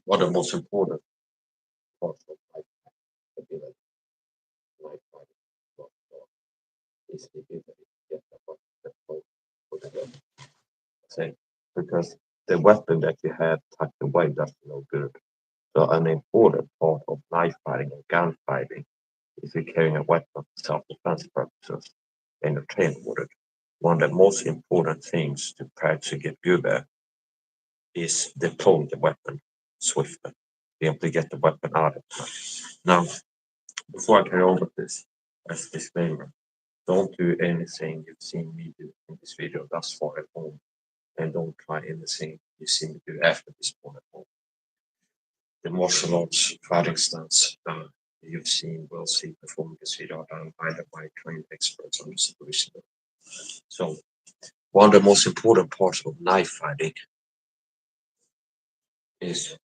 one of the most important parts of life ability, life is the ability to get the weapon that goes for the gun. Say, because the weapon that you have tucked away does no good. So an important part of knife fighting and gunfighting is you carrying a weapon for self-defense purposes and you're trained with it. One of the most important things to practice to get good at is deploying the weapon swiftly, be able to get the weapon out of time. Now, before I carry on with this, as a disclaimer, don't do anything you've seen me do in this video thus far at home, and don't try anything you see me do after this point at home. The martial arts fighting stunts you've seen, will see performed in this video are done either by trained experts or supervision. So, one of the most important parts of knife fighting is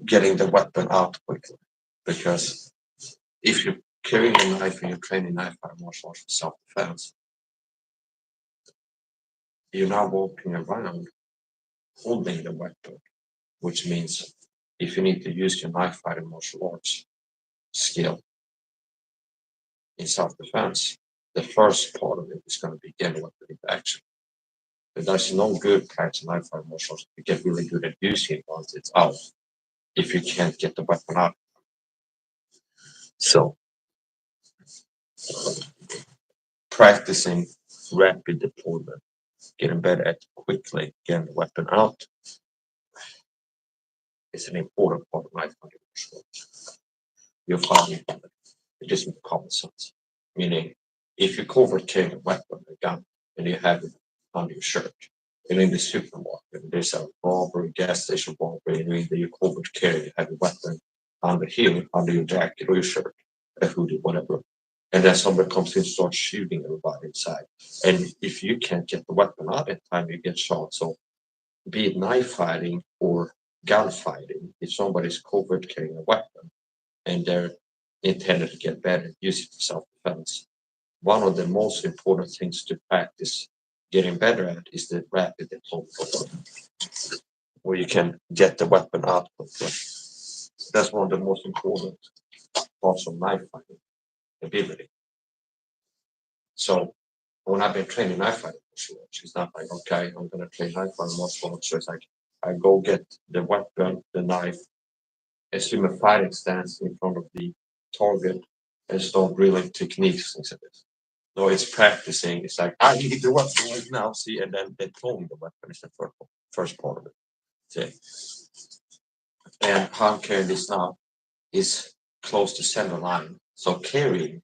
getting the weapon out quickly, because if you're carrying a knife and you're training knife fighting martial arts for self-defense, you're now walking around holding the weapon, which means if you need to use your knife fighting martial arts skill in self-defense, the first part of it is going to be getting the weapon into action. But there's no good practice in knife fighting martial arts to get really good at using it once it's out, if you can't get the weapon out. So, practicing rapid deployment, getting better at quickly getting the weapon out, is an important part of knife fighting martial arts. You'll find it just with common sense. Meaning, if you covert carry a weapon, a gun, and you have it on your shirt, and in the supermarket, there's a robbery, gas station robbery, and you covert carry, you have a weapon on the heel, under your jacket or your shirt, a hoodie, whatever. And then somebody comes in and starts shooting everybody inside. And if you can't get the weapon out at time, you get shot. So, be it knife fighting or gunfighting, if somebody's covert carrying a weapon and they're intended to get better at using it for self-defense, one of the most important things to practice getting better at is the rapid deployment, where you can get the weapon out quickly. That's one of the most important parts of knife fighting ability. So when I've been training knife fighting martial arts, it's not like, okay, I'm going to train knife fighting martial arts. So it's like I go get the weapon, the knife, assume a fighting stance in front of the target, and start drilling techniques into this. No, it's practicing. It's like, I need the weapon right now, see, and then deploying the weapon is the first part of it. See? And how I'm carrying this now is close to center line. So carrying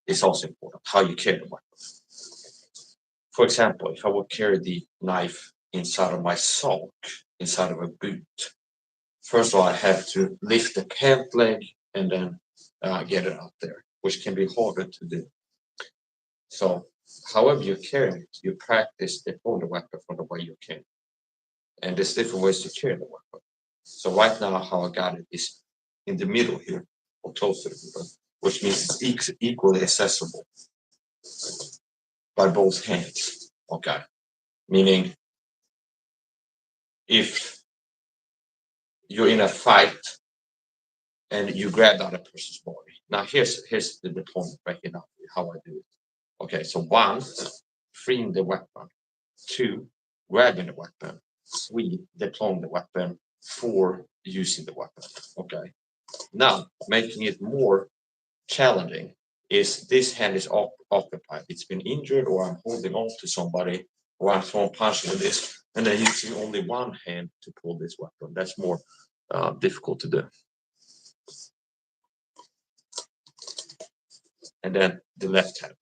is also important, how you carry the weapon. For example, if I would carry the knife inside of my sock, inside of a boot, first of all, I have to lift the pant leg and then get it out there, which can be harder to do. So, however you carry it, you practice deploying the weapon from the way you can. And there's different ways to carry the weapon. So right now, how I got it is in the middle here, or close to the middle, which means it's equally accessible by both hands. Okay. Meaning, if you're in a fight and you grab the other person's body. Now here's the deployment breaking up how I do it. Okay, so 1, freeing the weapon. 2, grabbing the weapon. 3, deploying the weapon. 4, using the weapon. Okay. Now, making it more challenging is this hand is occupied. It's been injured, or I'm holding on to somebody, or I'm throwing punches with this, and then using only one hand to pull this weapon. That's more difficult to do. And then the left hand.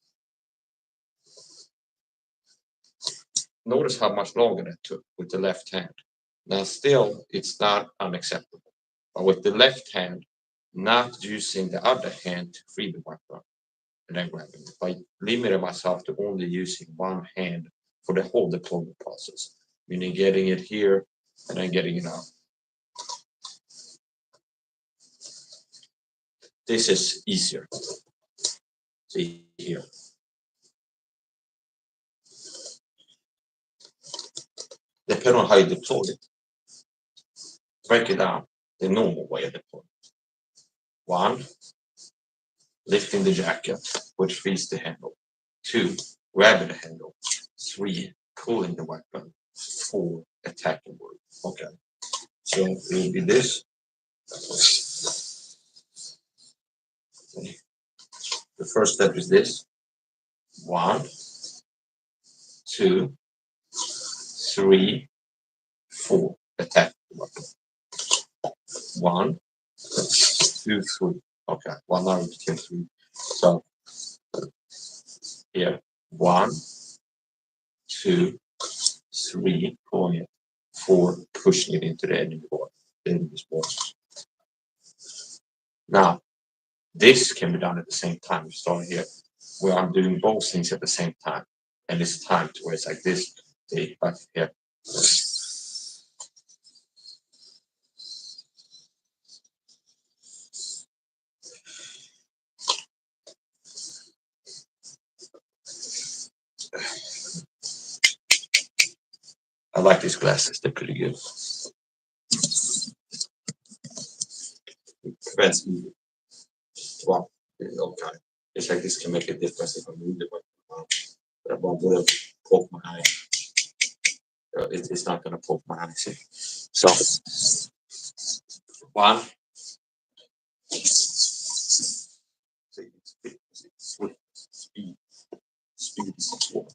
Notice how much longer that took with the left hand. Now still, it's not unacceptable. But with the left hand, not using the other hand to free the weapon and then grabbing it. By limiting myself to only using one hand for the whole deployment process. Meaning getting it here and then getting it out. This is easier. See here. Depending on how you deploy it, break it down the normal way of deployment. 1, lifting the jacket, which frees the handle. 2, grabbing the handle. 3, pulling the weapon. 4, attacking work. Okay. So it will be this. Okay. The first step is this. 1, 2, 3, 4. Attack the weapon. 1, 2, 3. Okay. 1 arm became 3. So here. 1, 2, 3, pulling it. 4, pushing it into the enemy board. The enemy's board. Now, this can be done at the same time. You start here, where I'm doing both things at the same time. And it's time to where it's like this. See, back here. I like these glasses, they're pretty good. It prevents me. Well, okay. It's like this can make a difference if I move the weapon. But I won't poke my eye. It's not going to poke my eye. See? So, 1. Speed is important.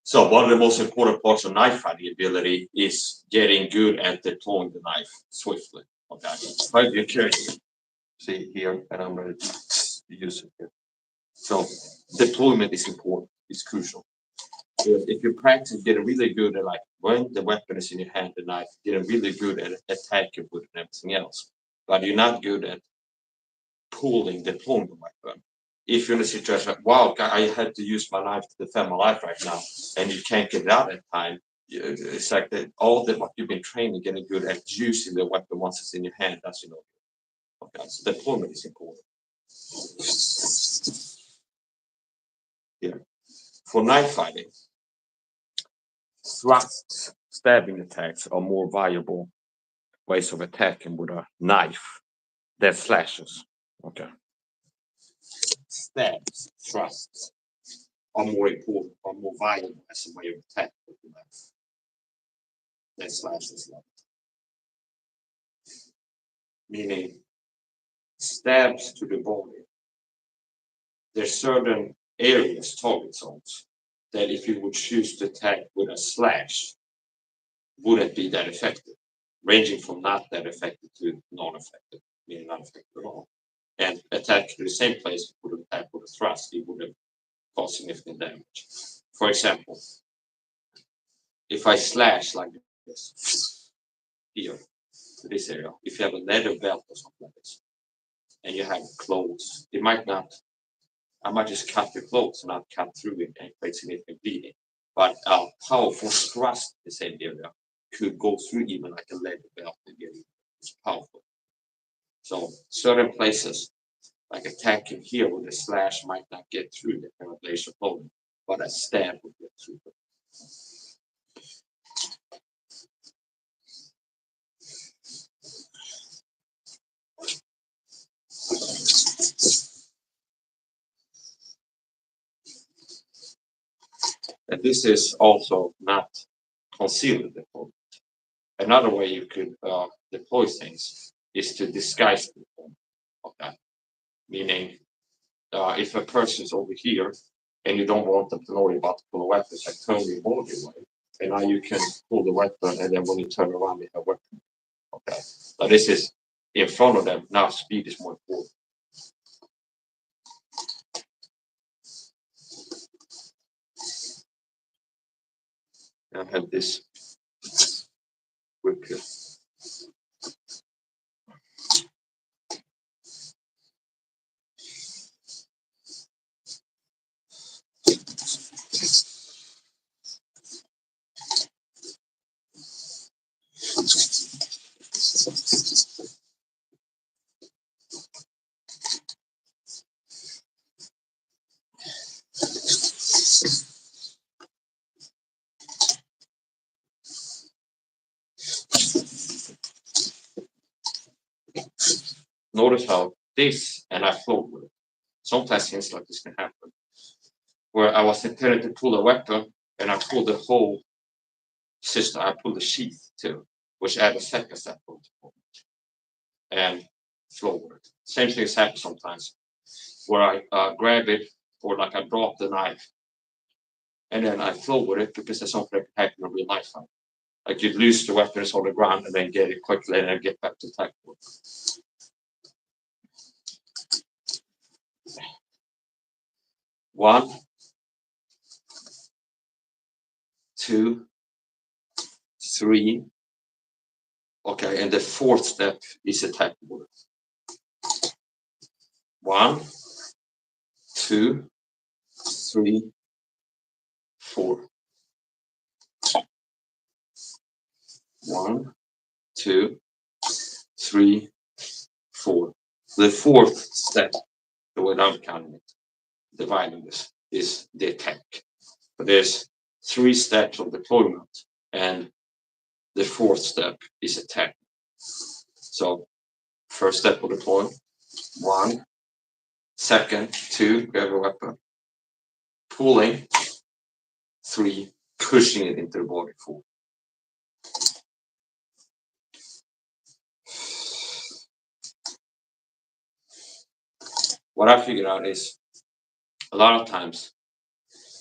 So one of the most important parts of knife fighting ability is getting good at deploying the knife swiftly. Okay. Right, you're carrying. See here, and I'm going to use it here. So deployment is important. It's crucial. If you practice getting really good at, like, when the weapon is in your hand, the knife, getting really good at attacking with and everything else, but you're not good at deploying the weapon. If you're in a situation like, wow, I had to use my knife to defend my life right now, and you can't get it out in time, it's like that all the what you've been training, getting good at using the weapon once it's in your hand, that's, you know. Okay, so deployment is important. Here. For knife fighting, thrusts, stabbing attacks are more viable ways of attacking with a knife than slashes. Okay. Stabs, thrusts are more important, are more viable as a way of attack with the knife than slashes. Meaning, stabs to the body. There's certain areas, target zones, that if you would choose to attack with a slash, wouldn't be that effective, ranging from not that effective to non-effective, meaning not effective at all. And attack to the same place, you would attack with a thrust, it would have caused significant damage. For example, if I slash like this, here, to this area, if you have a leather belt or something like this, and you have clothes, it might not, I might just cut the clothes and not cut through it and create significant bleeding. But a powerful thrust in the same area could go through even like a leather belt and get it. It's powerful. So certain places, like attacking here with a slash, might not get through the penetration opponent, but a stab would get through it. And this is also not concealing the opponent. Another way you could deploy things is to disguise the opponent. Okay. Meaning, if a person is over here and you don't want them to know you're about to pull a weapon, it's like turn your body away. And now you can pull the weapon, and then when you turn around, you have a weapon. Okay. Now this is in front of them. Now speed is more important. I have this whip here. notice how this, and I float with it. Sometimes things like this can happen, where I was intending to pull a weapon, and I pulled the whole system. I pulled the sheath too, which added a second step of deployment, and flow with it. Same thing has happened sometimes, where I grab it, or like I drop the knife, and then I flow with it because there's something that can happen in real life. Like you lose the weapon, it's on the ground, and then get it quickly, and then get back to attack. 1, 2, 3. Okay, and the fourth step is attack mode. 1, 2, 3, 4. 1, 2, 3, 4. The fourth step, the way I'm counting it, dividing this, is the attack. But there's 3 steps of deployment, and the fourth step is attack. So first step of deployment, 1. Second, 2, grab a weapon. Pulling, 3, pushing it into the body, 4. What I figured out is a lot of times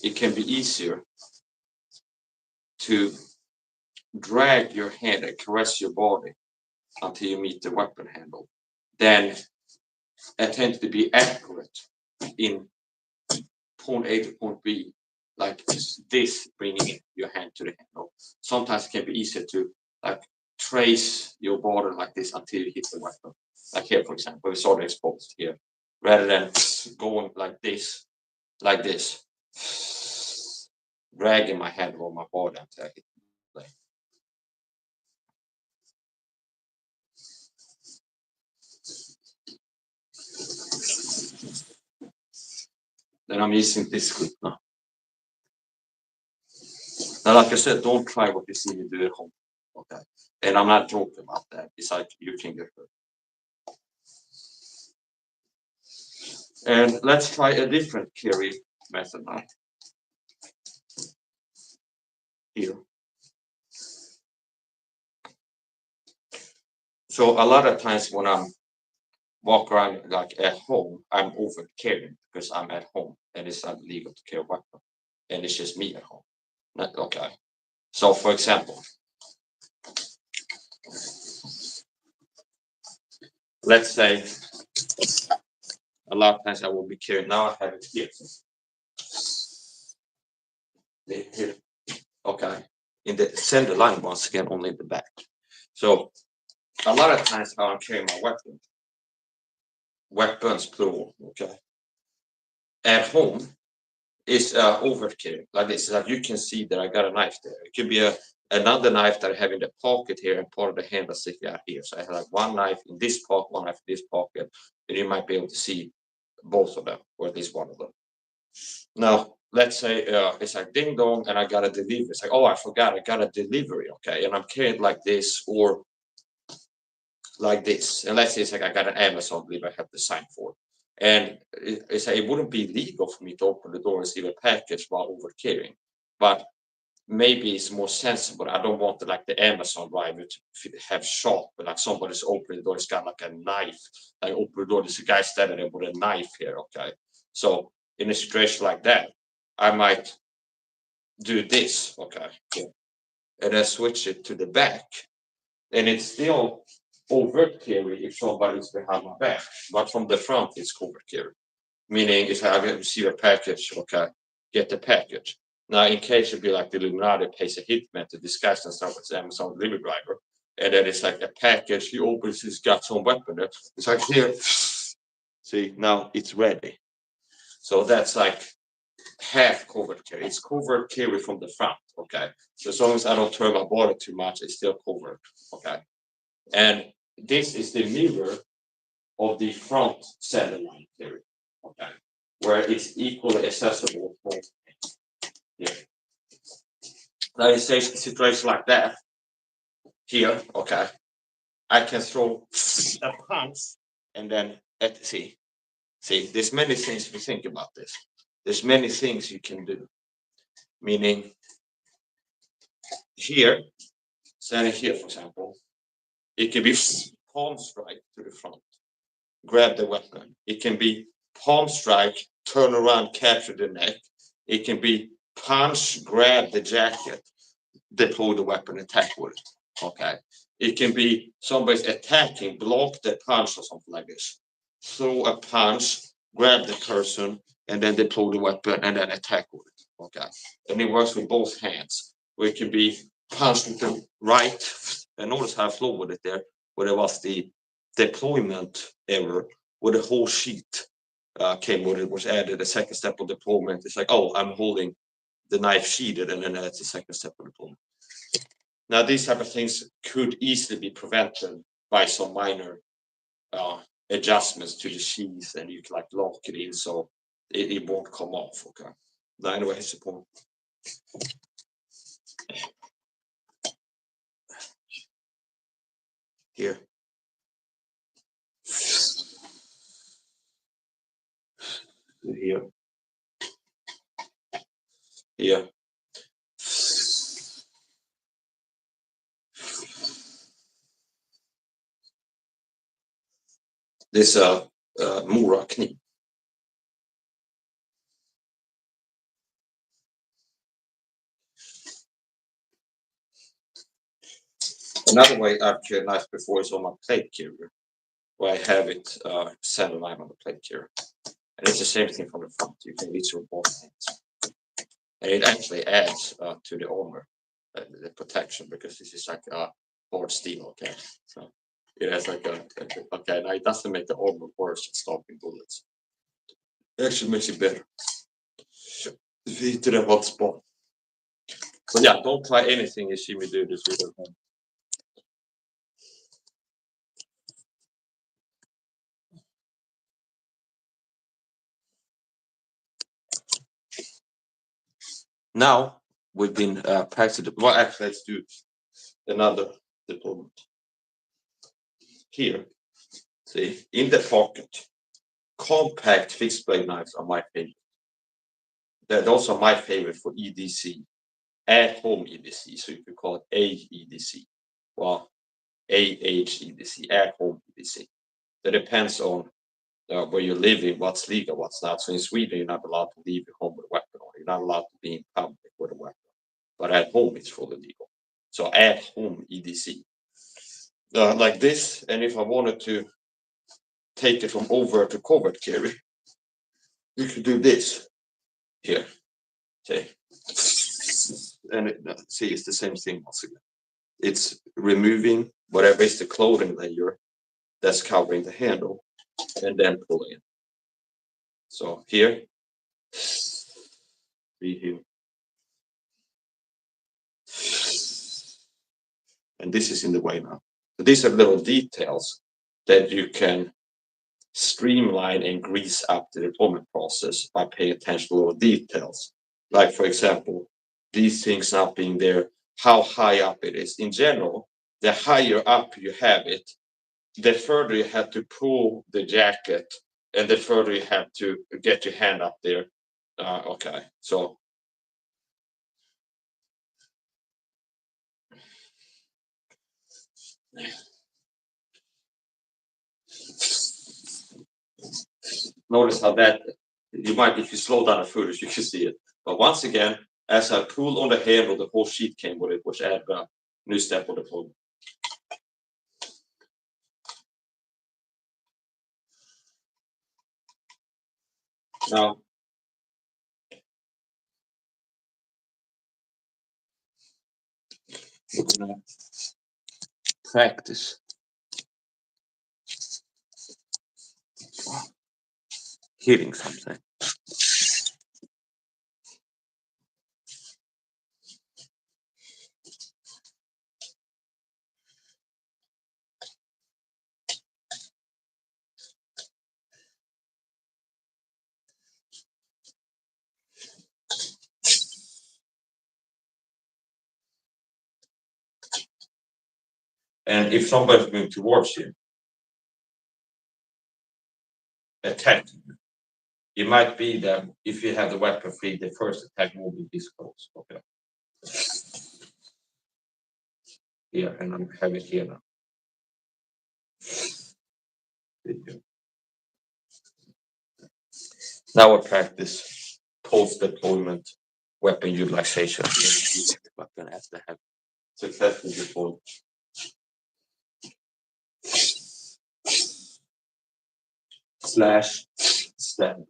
it can be easier to drag your hand and caress your body until you meet the weapon handle than attempt to be accurate in point A to point B, like this, bringing your hand to the handle. Sometimes it can be easier to like trace your body like this until you hit the weapon. Like here, for example, we saw the exposed here, rather than going like this, dragging my hand over my body until I hit the plane. Then I'm using this grip now. Now, like I said, don't try what you see me do at home. Okay. And I'm not joking about that. It's like you can get hurt. And let's try a different carry method now. Here. So a lot of times when I'm walk around like at home, I'm over carrying because I'm at home and it's not legal to carry a weapon. And it's just me at home. Not, okay. So for example, let's say a lot of times I will be carrying. Now I have it here. Here. Okay. In the center line, once again, only in the back. So a lot of times how I'm carrying my weapons plural, okay, at home is over carrying like this. Like you can see that I got a knife there. It could be another knife that I have in the pocket here, and part of the handle sticking out here. So I have like one knife in this pocket, one knife in this pocket, and you might be able to see both of them, or at least one of them. Now, let's say it's like ding dong, and I got a delivery. It's like, oh, I forgot, I got a delivery, okay, and I'm carrying like this or like this. And let's say it's like I got an Amazon delivery I have to sign for. And it's like, it wouldn't be legal for me to open the door and receive a package while over carrying. But maybe it's more sensible. I don't want the Amazon driver to have shot, but like somebody's opening the door, it's got like a knife. Like open the door, there's a guy standing there with a knife here, okay? So in a situation like that, I might do this, okay? Yeah. And then switch it to the back. And it's still overt carry if somebody's behind my back, but from the front it's covert carry. Meaning if I receive a package, okay, get the package. Now, in case it'd be like the Illuminati pays a hitman to disguise themselves as Amazon delivery driver, and then it's like a package, he opens, he's got some weapon there. It's like here, see, now it's ready. So that's like half covert carry. It's covert carry from the front, okay? So as long as I don't turn my body too much, it's still covert, okay? And this is the mirror of the front center line carry, okay, where it's equally accessible for here. Now in a situation like that, here, okay, I can throw a punch and then see, there's many things if you think about this. There's many things you can do. Meaning here, standing here, for example, it can be palm strike to the front, grab the weapon. It can be palm strike, turn around, capture the neck. It can be punch, grab the jacket, deploy the weapon, attack with it. Okay. It can be somebody's attacking, block the punch or something like this. Throw a punch, grab the person, and then deploy the weapon and then attack with it. Okay. And it works with both hands. Or it can be punch with the right, and notice how I flow with it there, where there was the deployment error, where the whole sheet came with it, was added a second step of deployment. It's like, oh, I'm holding the knife sheatheded, and then that's the second step of deployment. Now, these type of things could easily be prevented by some minor adjustments to the sheath, and you can like lock it in so it won't come off. Okay. Now, anyway, here's the point. Here. Here. Here. This Mora kniv. Another way I've carried knives before is on my plate carrier, where I have it center line on the plate carrier. And it's the same thing from the front. You can reach with both hands. And it actually adds to the armor, the protection, because this is like a hard steel, okay? So it has like okay, now it doesn't make the armor worse at stopping bullets. It actually makes it better. If you hit it in one spot. So yeah, don't try anything you see me do this with at home. Now we've been practicing. Well, actually, let's do another deployment. Here, see, in the pocket, compact fixed blade knives are my favorite. Those are my favorite for EDC, at home EDC. So you could call it AEDC, well, AHEDC, at home EDC. That depends on where you're living, what's legal, what's not. So in Sweden, you're not allowed to leave your home with a weapon on. You're not allowed to be in public with a weapon. But at home, it's fully legal. So at home EDC. Like this, and if I wanted to take it from over to covert carry, you could do this here. Okay. And see, it's the same thing once again. It's removing whatever is the clothing layer that's covering the handle and then pulling it. So here, here. And this is in the way now. So these are little details that you can streamline and grease up the deployment process by paying attention to little details. Like, for example, these things not being there, how high up it is. In general, the higher up you have it, the further you have to pull the jacket and the further you have to get your hand up there. Okay, so notice how that, you might, if you slow down the footage, you can see it. But once again, as I pulled on the handle, the whole sheet came with it, which added a new step of deployment. Now, we're gonna practice hitting something. And if somebody's moving towards you, attacking you. It might be that if you have the weapon free, the first attack will be this close. Okay. Here, and I'm having it here now. Now I practice post-deployment weapon utilization. Weapon after have successful deployment. Slash stab.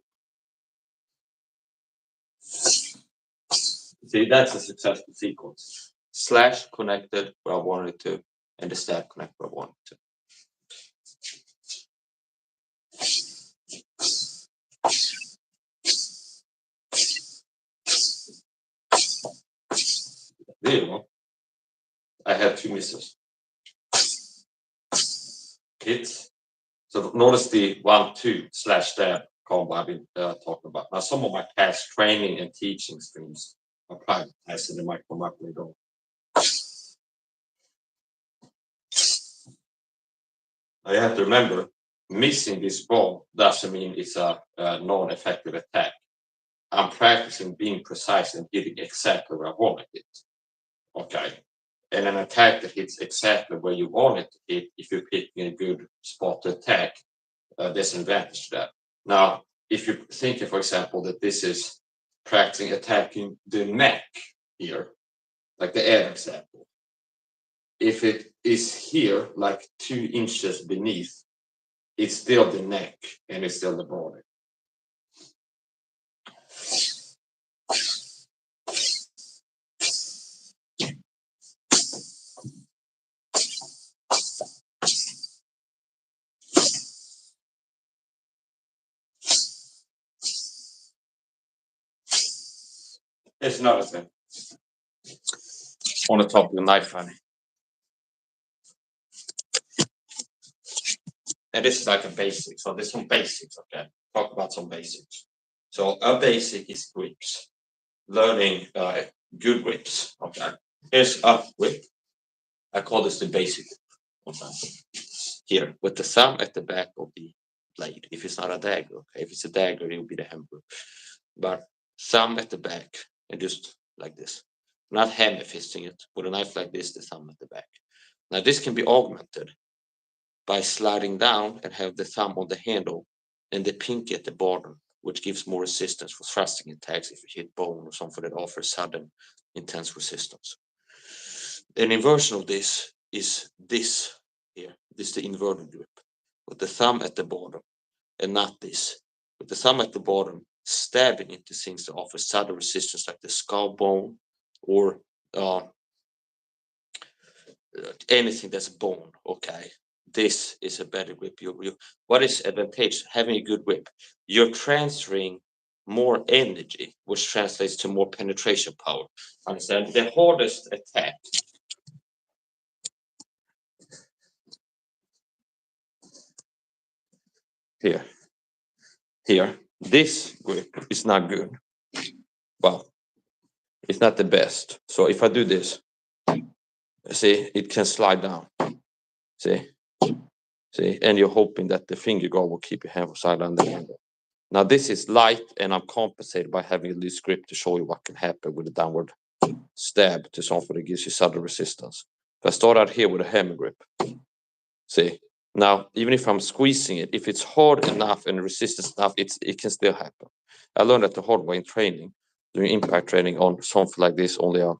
See, that's a successful sequence. Slash connected where I wanted to, and the stab connected where I wanted to. There you go. I had 2 misses. Hits. So notice the 1-2 slash stab combo I've been talking about. Now, some of my past training and teaching streams are privatized and they might come up later on. Now, you have to remember, missing this ball doesn't mean it's a non-effective attack. I'm practicing being precise and hitting exactly where I want to hit. Okay. And an attack that hits exactly where you want it to hit, if you're picking a good spot to attack, there's an advantage to that. Now, if you're thinking, for example, that this is practicing attacking the neck here, like the air example, if it is here, like 2 inches beneath, it's still the neck and it's still the body. Here's another thing on the top of the knife handle. And this is like a basic. So there's some basics, okay? Talk about some basics. So a basic is grips. Learning good grips, okay? Here's a grip. I call this the basic. Okay? Here, with the thumb at the back of the blade. If it's not a dagger, okay? If it's a dagger, it will be the hammer grip. But thumb at the back and just like this. Not hammer fisting it. With a knife like this, the thumb at the back. Now this can be augmented by sliding down and have the thumb on the handle and the pinky at the bottom, which gives more resistance for thrusting attacks if you hit bone or something that offers sudden intense resistance. An inversion of this is this here. This is the inverted grip with the thumb at the bottom and not this. With the thumb at the bottom, stabbing into things that offer sudden resistance like the skull bone or anything that's bone, okay? This is a better grip. What is advantage? Having a good grip. You're transferring more energy, which translates to more penetration power. Understand? The hardest attack here. This grip is not good. Well, it's not the best. So if I do this, see, it can slide down. See, and you're hoping that the finger guard will keep your hand upside down the handle. Now this is light, and I'm compensated by having a loose grip to show you what can happen with a downward stab to something that gives you sudden resistance. If I start out here with a hammer grip, see, now even if I'm squeezing it, if it's hard enough and resistance enough, it can still happen. I learned that the hard way in training, doing impact training on something like this, only a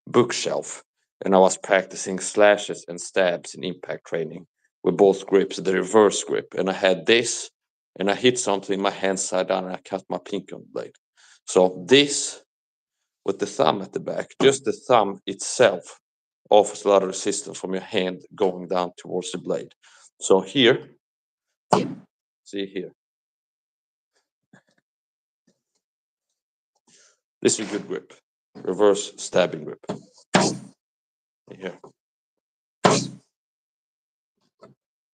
bookshelf, and I was practicing slashes and stabs in impact training with both grips, the reverse grip, and I had this, and I hit something, my hand side down, and I cut my pinky on the blade. So this, with the thumb at the back, just the thumb itself offers a lot of resistance from your hand going down towards the blade. So here, see here, this is a good grip, reverse stabbing grip. Here,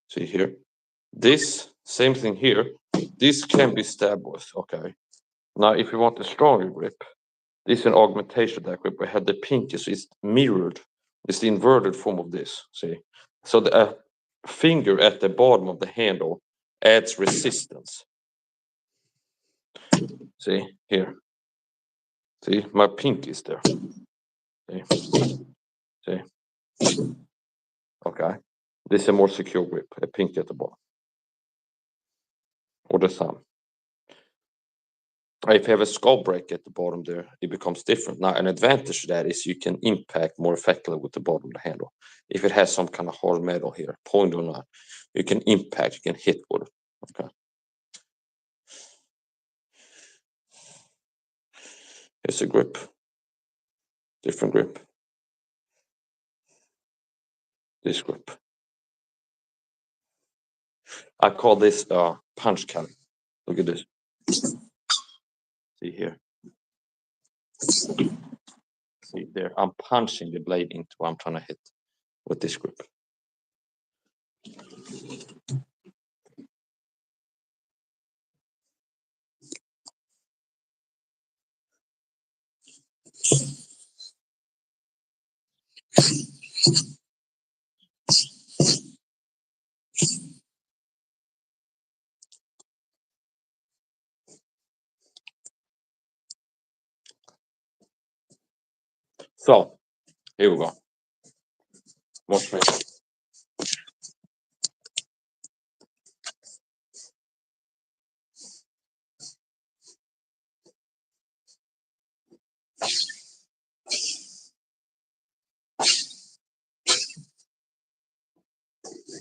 see here, this same thing here. This can be stabbed with, okay. Now, if you want a stronger grip, this is an augmentation of that grip. I had the pinky, so it's mirrored. It's the inverted form of this, see. So the finger at the bottom of the handle adds resistance. See here. See, my pink is there. See. Okay. This is a more secure grip, a pink at the bottom. Or the thumb. If you have a skull break at the bottom there, it becomes different. Now, an advantage to that is you can impact more effectively with the bottom of the handle. If it has some kind of hard metal here, point or not, you can impact, you can hit with it. Okay. Here's a grip. Different grip. This grip. I call this punch cutting. Look at this. See here. See there. I'm punching the blade into what I'm trying to hit with this grip. So here we go. Watch me.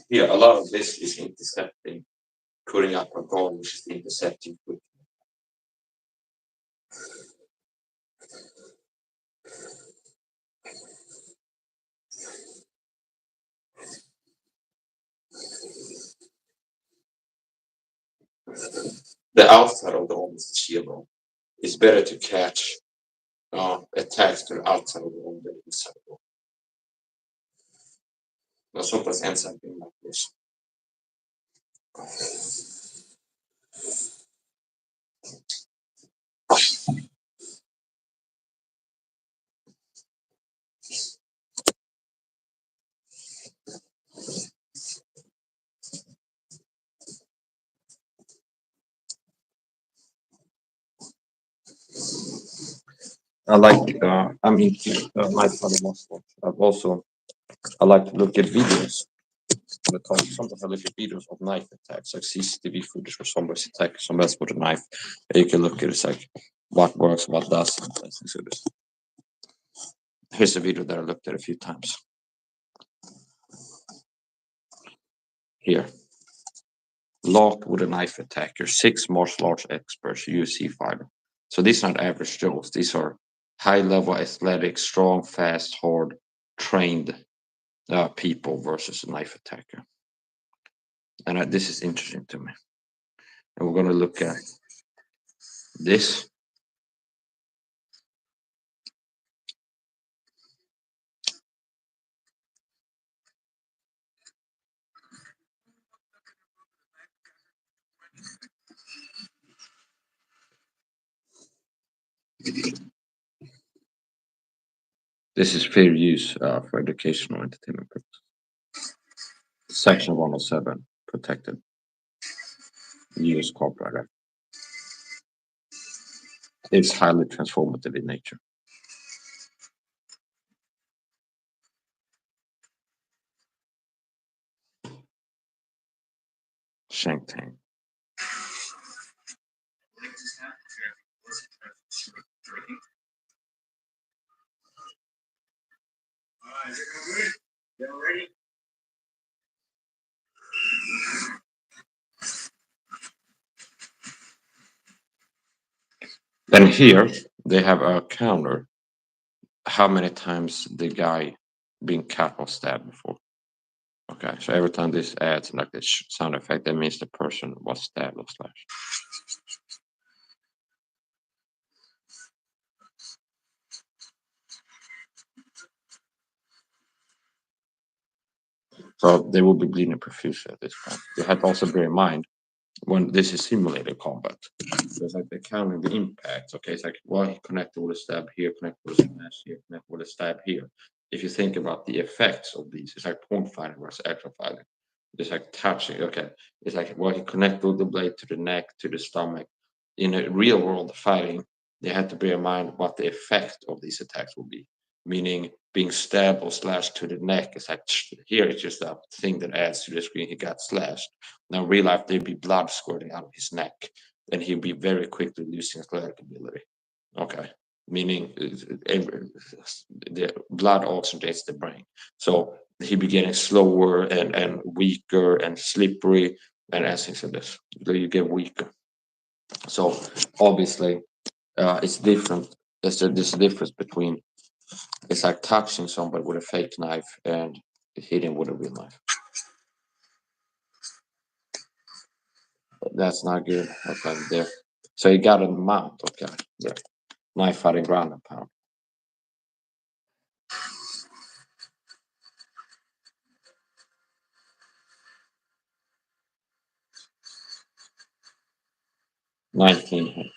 Here, a lot of this is intercepting, cutting up a guard, which is intercepting quick. The outside of the arm is the shield arm. It's better to catch attacks to the outside of the arm than inside of the arm. Nosotros ends up being like this. I like, I'm into knife for the most part. I like to look at videos. Sometimes I look at videos of knife attacks, like CCTV footage where somebody's attacking somebody else with a knife. And you can look at it, like what works, what doesn't. Here's a video that I looked at a few times. Here. Locked with a knife attacker, 6 martial arts experts, UFC fighter. So these aren't average Joes. These are high-level athletic, strong, fast, hard, trained people versus a knife attacker. And this is interesting to me. And we're going to look at this. This is fair use for educational entertainment purposes. Section 107, protected. Use copyright. It's highly transformative in nature. Shank Tang. Then here they have a counter. How many times the guy being cut or stabbed before? Okay, so every time this adds like this sound effect, that means the person was stabbed or slashed. So they will be bleeding profusely at this point. You have to also bear in mind when this is simulated combat. So it's like they're counting the impacts. Okay, it's like, well, he connected with a stab here, connected with a smash here, connected with a stab here. If you think about the effects of these, it's like point fighting versus actual fighting. It's like touching. Okay, it's like, well, he connected with the blade to the neck, to the stomach, in a real world fighting, they had to bear in mind what the effect of these attacks will be. Meaning, being stabbed or slashed to the neck is like here it's just a thing that adds to the screen. He got slashed. Now, in real life, there'd be blood squirting out of his neck, and he'd be very quickly losing his athletic ability. Okay, meaning the blood oxygenates the brain, so he'd be getting slower and weaker and slippery, and as things like this, you get weaker. So obviously, it's different. There's a difference between it's like touching somebody with a fake knife and hitting with a real knife. That's not good. Okay, there. So you got a mount. Okay, there. Knife fighting ground and pound. 19.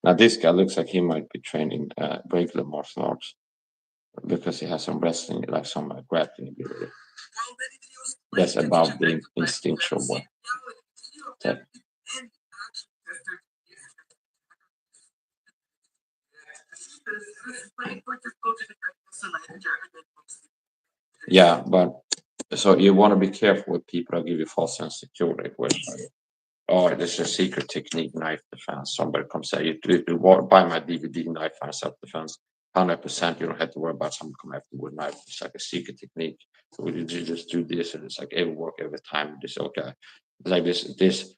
Now this guy looks like he might be training regular martial arts because he has some wrestling, like some grappling ability. That's above the instinctual one. Okay. Yeah, but so you want to be careful with people that give you false sense of security. Oh, this is a secret technique, knife defense. Somebody comes say, you buy my DVD, knife and self defense. 100%, you don't have to worry about someone coming after you with a knife. It's like a secret technique. So you just do this, and it's like every work every time. This okay, like there's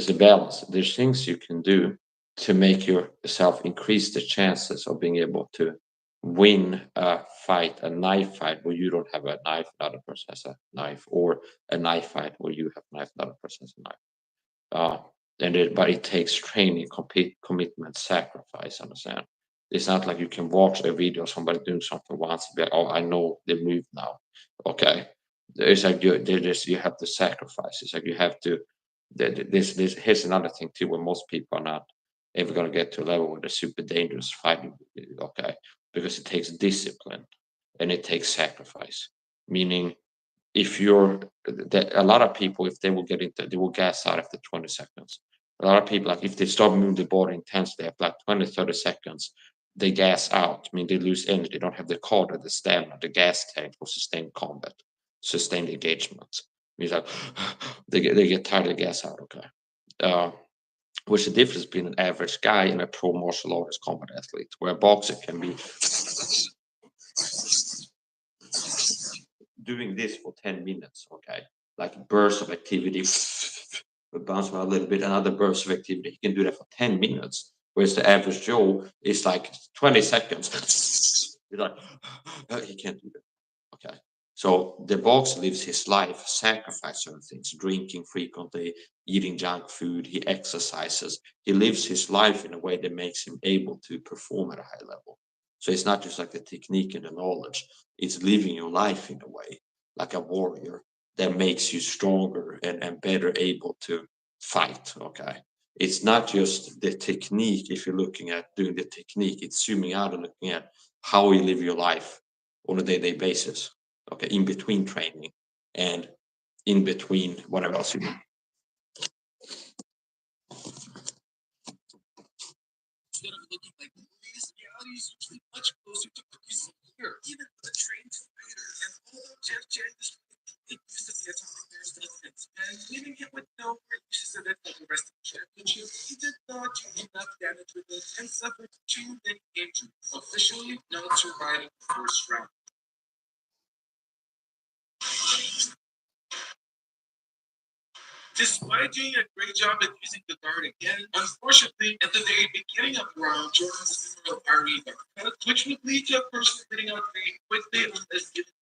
a balance. There's things you can do to make yourself increase the chances of being able to win a fight, a knife fight where you don't have a knife, another person has a knife, or a knife fight where you have a knife, another person has a knife. But it takes training, commitment, sacrifice. Understand? It's not like you can watch a video of somebody doing something once and be like, oh, I know the move now. Okay, it's like you have to sacrifice. It's like you have to. This here's another thing too, where most people are not ever going to get to a level where they're super dangerous fighting. Okay, because it takes discipline and it takes sacrifice. Meaning, if you're a lot of people, if they will get into, they will gas out after 20 seconds. A lot of people, like if they start moving the body intensely after like 20, 30 seconds, they gas out. I mean, they lose energy. They don't have the cord or the stamina, the gas tank for sustained combat, sustained engagement. Means like they get tired of gas out. Okay. Which the difference between an average guy and a pro martial artist combat athlete, where a boxer can be doing this for 10 minutes, okay? Like bursts of activity, bounce around a little bit, another burst of activity. He can do that for 10 minutes, whereas the average Joe is like 20 seconds. He's like, he can't do that. Okay. So the boxer lives his life, sacrifice certain things, drinking frequently, eating junk food, he exercises. He lives his life in a way that makes him able to perform at a high level. So it's not just like the technique and the knowledge, it's living your life in a way, like a warrior, that makes you stronger and better able to fight. Okay. It's not just the technique. If you're looking at doing the technique, it's zooming out and looking at how you live your life on a day-to-day basis. Okay, in between training and in between whatever else you do. Instead of looking like movies, reality is usually much closer to what you see here. Even the trained fighter, and although Jeff Jagger used to be a top first and leaving him with no issues of it for the rest of the championship, he did not do enough damage with it and suffered too many injuries, officially not surviving the first round. Despite doing a great job at using the guard again, unfortunately, at the very beginning of the round, Jordan's funeral party, which would lead to a person getting out very quickly unless given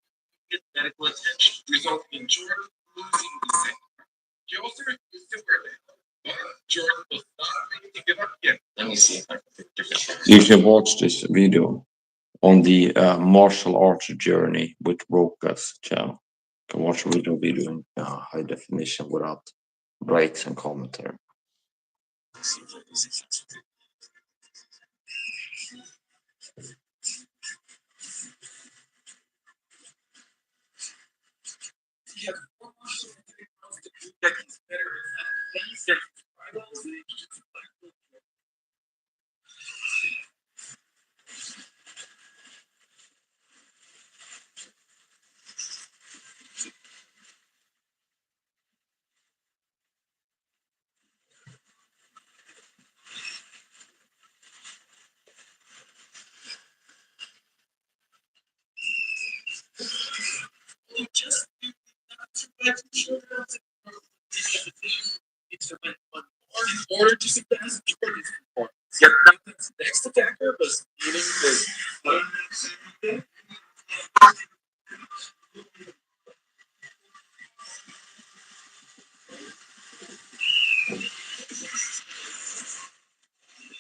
medical attention, resulting in Jordan losing the second round. He also refused to wear it, but Jordan was not ready to give up yet. Let me see if I can pick different. You can watch this video on the martial arts journey with Roka's channel. You can watch a video in high definition without breaks and commentary.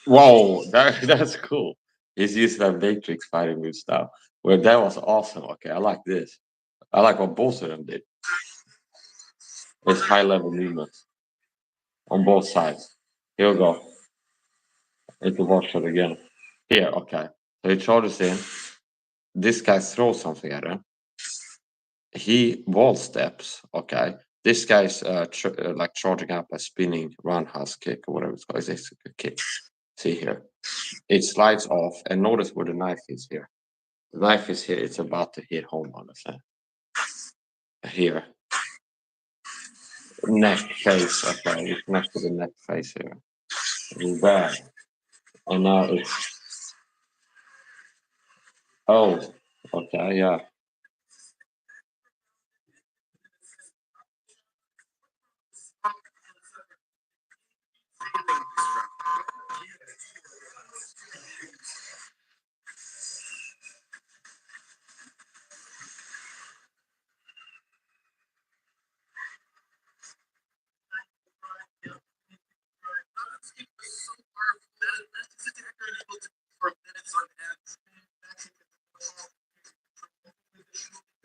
Whoa, that's cool. He's using that Matrix fighting move style. Well, that was awesome. Okay, I like this. I like what both of them did. It's high level movements on both sides. Here we go. Need to watch it again. Here, okay. So he charges in. This guy throws something at him. He wall steps. Okay. This guy's like charging up a spinning roundhouse kick or whatever it's called. It's a kick. See here. It slides off, and notice where the knife is here. The knife is here. It's about to hit home on the thing. Here. Neck face. Okay. It's next to the neck face here. And there. And now it's. Oh. Okay. Yeah.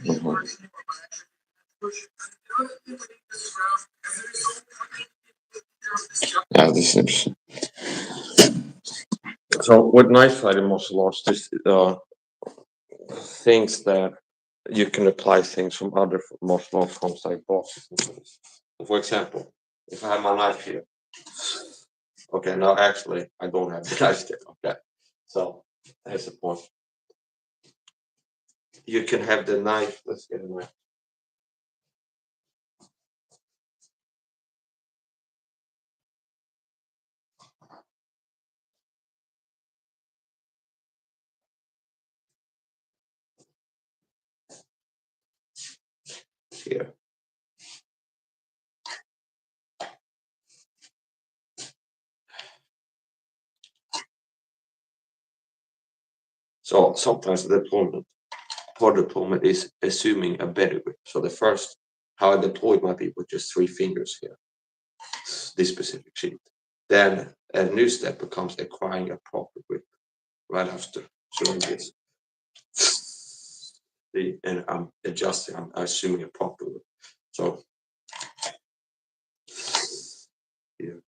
Mhm. Yeah, this is interesting. So with knife fighting martial arts, this things that you can apply things from other martial art forms like boxing. For example, if I have my knife here, okay, now actually I don't have the knife here. Okay, so that's the point. You can have the knife. Let's get a knife here. So sometimes the deployment, part of deployment is assuming a better grip. So the first, how I deployed might be with just 3 fingers here, this specific sheet. Then a new step becomes acquiring a proper grip right after. So like this. And I'm adjusting, I'm assuming a proper grip. So here.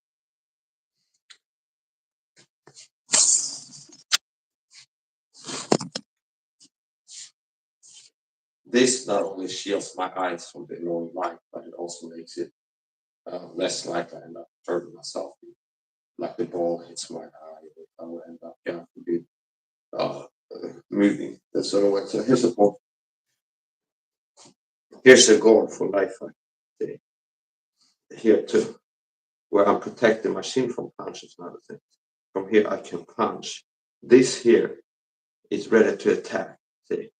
This not only shields my eyes from the annoying light, but it also makes it less likely I end up hurting myself. Like the ball hits my eye, I will end up moving the sort of way. So here's the point. Here's the goal for life fight. Here too, where I'm protecting my shin from punches and other things. From here I can punch. This here is ready to attack. See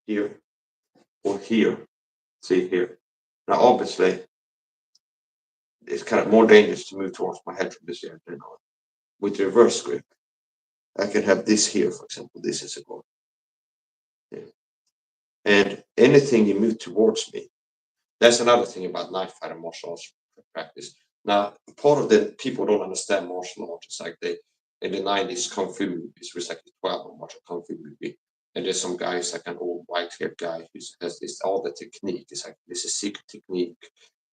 here or here. See here. Now obviously it's kind of more dangerous to move towards my head from this area than on. With reverse grip, I can have this here, for example. This is a goal. Yeah. And anything you move towards me, that's another thing about knife fighting martial arts practice. Now, part of the people don't understand martial arts. It's like they in the 90s Kung Fu movies, which like 12 or watch a Kung Fu movie. And there's some guy, it's like an old white-haired guy who has this all the technique. It's like this is secret technique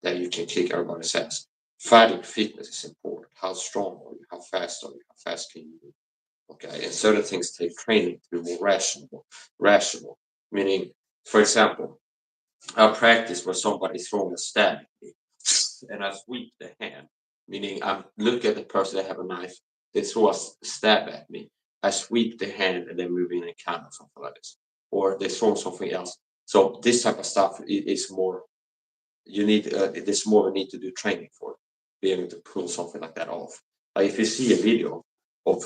that you can kick everybody's ass. Fighting fitness is important. How strong are you? How fast are you? How fast can you move? Okay, and certain things take training to be more rational. Meaning, for example, I practice where somebody throwing a stab at me, and I sweep the hand. Meaning, I'm looking at the person that have a knife. They throw a stab at me. I sweep the hand and then move in and counter something like this, or they throw something else. So this type of stuff is more. You need there's more a need to do training for being able to pull something like that off. Like if you see a video of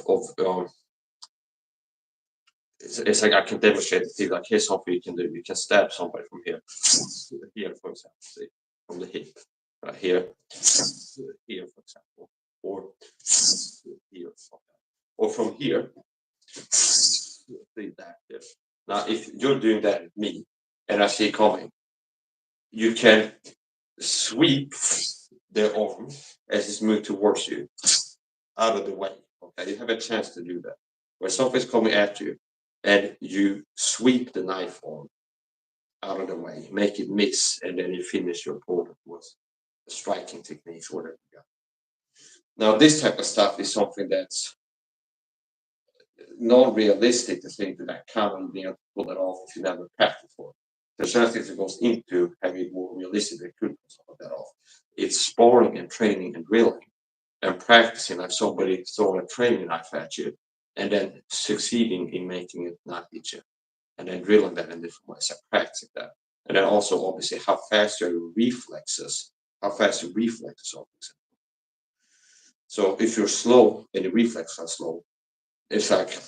it's like I can demonstrate it to you. Like here's something you can do. You can stab somebody from here, for example, see, from the hip, right here. here, for example, or here, or from here, that here. Now, if you're doing that with me, and I see it coming, you can sweep the arm as it's moved towards you out of the way. Okay, you have a chance to do that. When something's coming at you, and you sweep the knife arm out of the way, make it miss, and then you finish your opponent with striking techniques, whatever you got. Now, this type of stuff is something that's not realistic to think that I can't be able to pull it off if you never practice for it. The certain things that goes into having it more realistic that could pull some of that off. It's sparring and training and drilling and practicing like somebody throwing a training knife at you and then succeeding in making it not hit you. And then drilling that in different ways and practicing that. And then also obviously how fast your reflexes are. So if you're slow and your reflexes are slow, it's like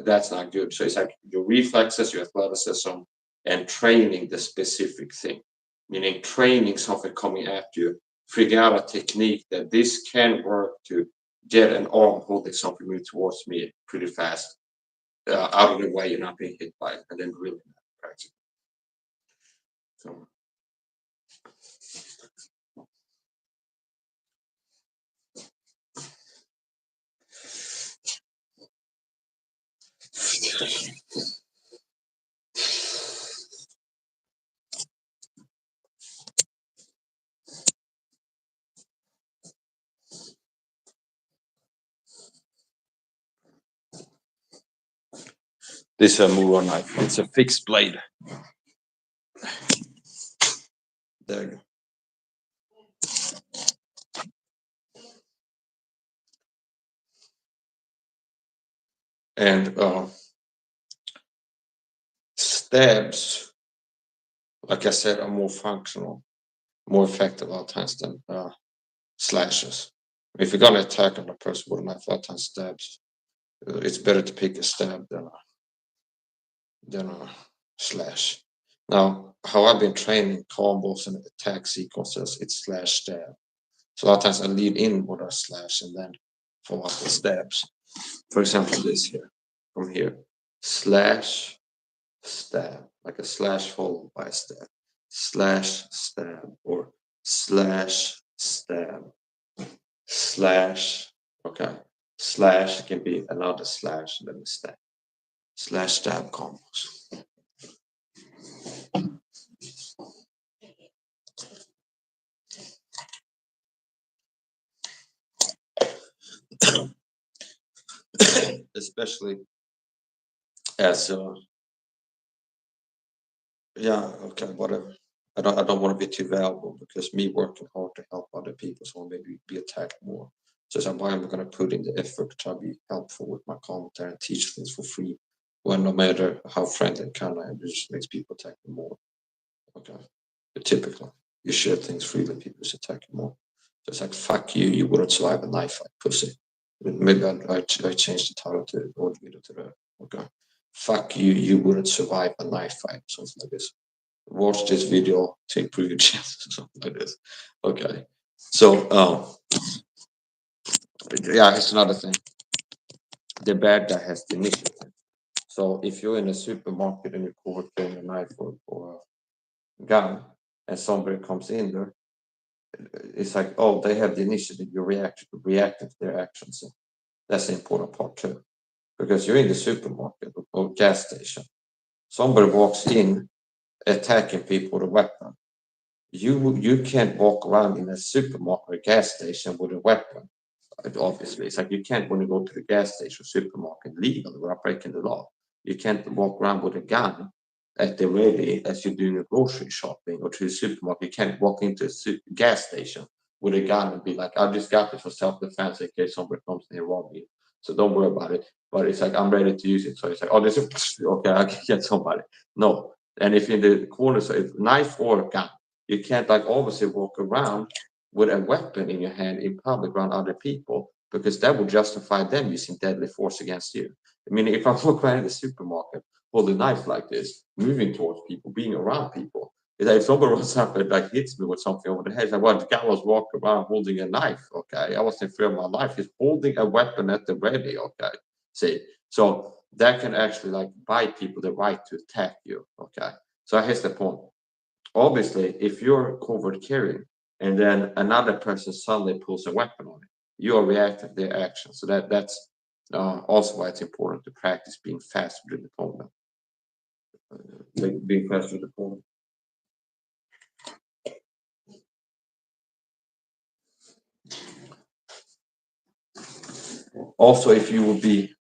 that's not good. So it's like your reflexes, your athleticism, and training the specific thing. Meaning training something coming at you, figure out a technique that this can work to get an arm holding something move towards me pretty fast, out of the way, you're not being hit by it, and then really practice. So. This is a Muro knife. It's a fixed blade. There you go. And stabs, like I said, are more functional, more effective a lot of times than slashes. If you're gonna attack on a person with a knife, a lot of times stabs, it's better to pick a stab than a slash. Now, how I've been training combos and attack sequences, it's slash stab. So a lot of times I lead in with a slash and then follow up with stabs. For example, this here, from here, slash stab, like a slash followed by a stab, slash stab, or slash stab, slash. Okay, slash can be another slash and then a stab. Slash stab combos. Especially as whatever. I don't want to be too valuable because me working hard to help other people, so maybe be attacked more. So why am I going to put in the effort to try to be helpful with my commentary and teach things for free? When no matter how friendly and kind I am, it just makes people attack me more. Okay, but typically you share things freely, people just attack you more. So it's like, fuck you, you wouldn't survive a knife fight, pussy. Maybe I changed the title to the video to the okay. Fuck you, you wouldn't survive a knife fight, something like this. Watch this video to improve your chances, something like this. Okay. So yeah, it's another thing. The bad guy has the initiative. So if you're in a supermarket and you're covered a knife or a gun and somebody comes in there, it's like, oh, they have the initiative, you reacting to their actions. That's the important part too. Because you're in the supermarket or gas station. Somebody walks in attacking people with a weapon. You can't walk around in a supermarket or gas station with a weapon. Obviously, it's like you can't when you go to the gas station or supermarket legally without breaking the law. You can't walk around with a gun at the ready as you're doing a grocery shopping or to the supermarket. You can't walk into a gas station with a gun and be like, I just got this for self-defense in case somebody comes in and rob me. So don't worry about it. But it's like, I'm ready to use it. So it's like, oh, this is okay, I can get somebody. No. And if in the corner, so if knife or a gun, you can't like obviously walk around with a weapon in your hand in public around other people because that would justify them using deadly force against you. I mean, if I walk around in the supermarket, hold a knife like this, moving towards people, being around people, If somebody was up and like hits me with something over the head, like, well, the guy was walking around holding a knife. Okay, I was in fear of my life. He's holding a weapon at the ready. Okay, see, so that can actually like buy people the right to attack you. Okay, so here's the point. Obviously, if you're covert carrying and then another person suddenly pulls a weapon on it, you are reacting to their action. So that's also why it's important to practice being fast with the opponent. Being fast with the opponent. Also, if you would be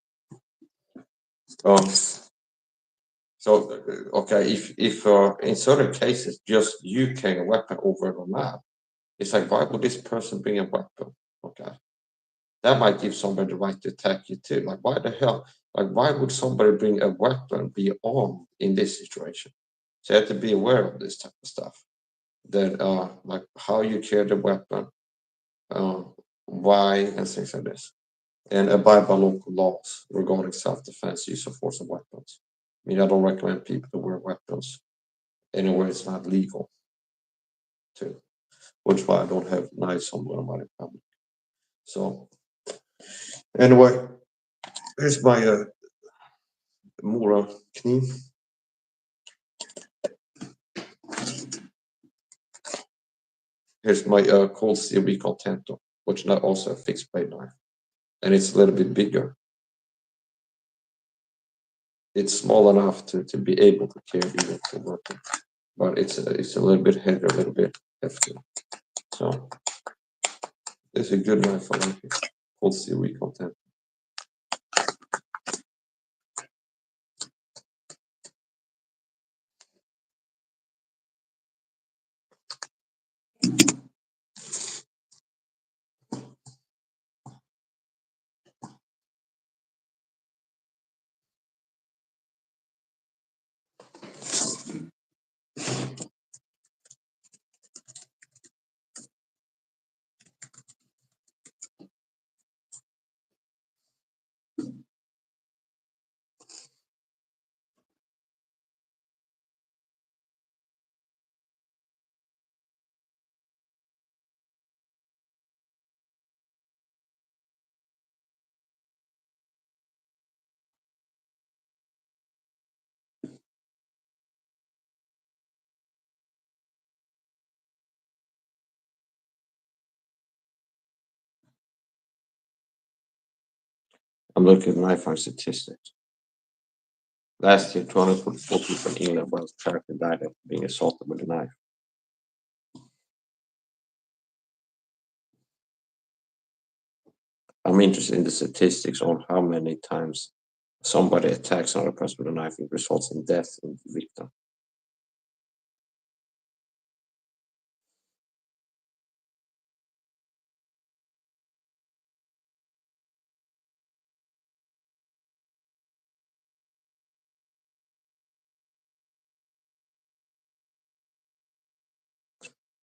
okay, if in certain cases just you carry a weapon over the map, it's like, why would this person bring a weapon? Okay, that might give somebody the right to attack you too. Like, why the hell? Like, why would somebody bring a weapon, be armed in this situation? So you have to be aware of this type of stuff. That like how you carry the weapon, uh, why, and things like this, and abide by local laws regarding self-defense, use of force, and weapons. I mean, I don't recommend people to wear weapons anywhere it's not legal to, which is why I don't have knives on when I'm out in public. So anyway, here's my Mora kniv. Here's my cold steel recall Tento, which is also a fixed blade knife, and it's a little bit bigger. It's small enough to be able to carry even for working, but it's a little bit heavier, a little bit heftier. So it's a good knife. I like it. Cold steel recall Tento. I'm looking at knife fight statistics. Last year, 244 people in England were tragically died after being assaulted with a knife. I'm interested in the statistics on how many times somebody attacks another person with a knife and results in death in the victim.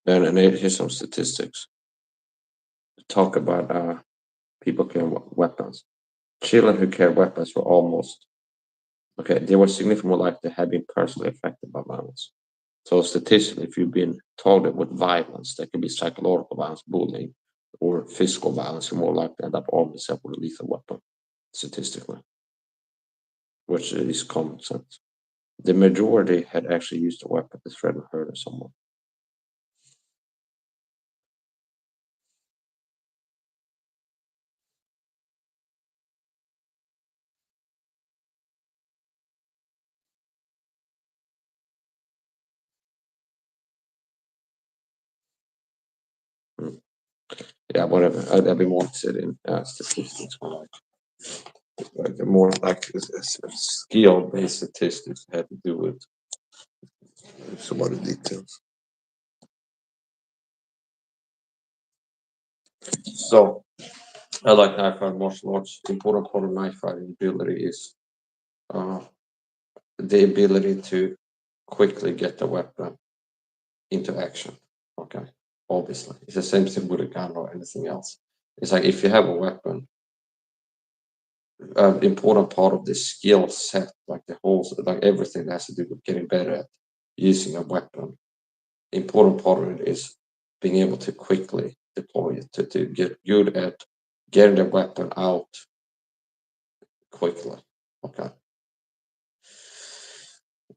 And here's some statistics. Talk about people carrying weapons. Children who carry weapons were almost okay. They were significantly more likely to have been personally affected by violence. So statistically, if you've been targeted with violence, that can be psychological violence, bullying, or physical violence, you're more likely to end up armed yourself with a lethal weapon, statistically, which is common sense. The majority had actually used a weapon to threaten or hurt someone. Hmm. Yeah, whatever. I'd be more interested in statistics, like more like skill-based statistics had to do with some other details. So I like knife fighting martial arts. The important part of knife fighting ability is uh, the ability to quickly get the weapon into action. Okay, obviously, it's the same thing with a gun or anything else. It's like if you have a weapon, important part of the skill set, like the whole, like everything that has to do with getting better at using a weapon, important part of it is being able to quickly deploy it, to get good at getting the weapon out quickly. Okay.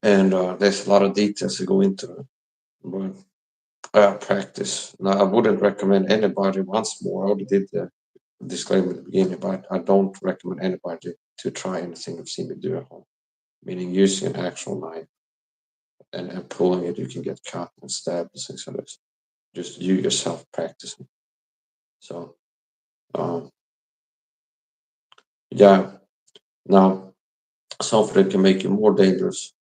And there's a lot of details to go into it. But practice. Now, I wouldn't recommend anybody, once more, I already did the disclaimer at the beginning, but I don't recommend anybody to try anything you've seen me do at home. Meaning using an actual knife and pulling it, you can get cut and stabbed and things like this. Just you yourself practicing. So, yeah. Now, something that can make you more dangerous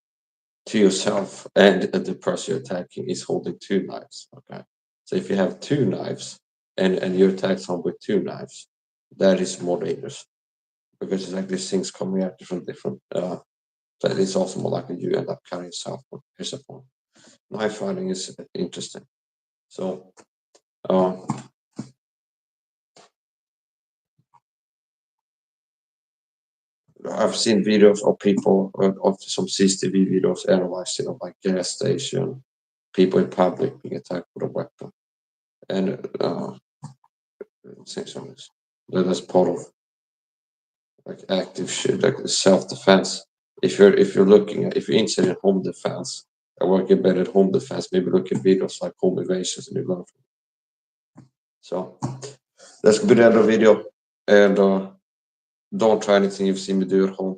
to yourself and the person you're attacking is holding two knives. Okay. So if you have two knives and you attack someone with two knives, that is more dangerous because it's like these things coming at you from different. But it's also more likely you end up cutting yourself. Here's a point. Knife fighting is interesting. So, I've seen videos of people of some CCTV videos analyzing of like gas station, people in public being attacked with a weapon, and things like this. That's part of like active shit, like self-defense. If you're looking at, if you're interested in home defense or working better at home defense, maybe look at videos like home invasions and you learn from it. So that's gonna be the end of the video, and don't try anything you've seen me do at home.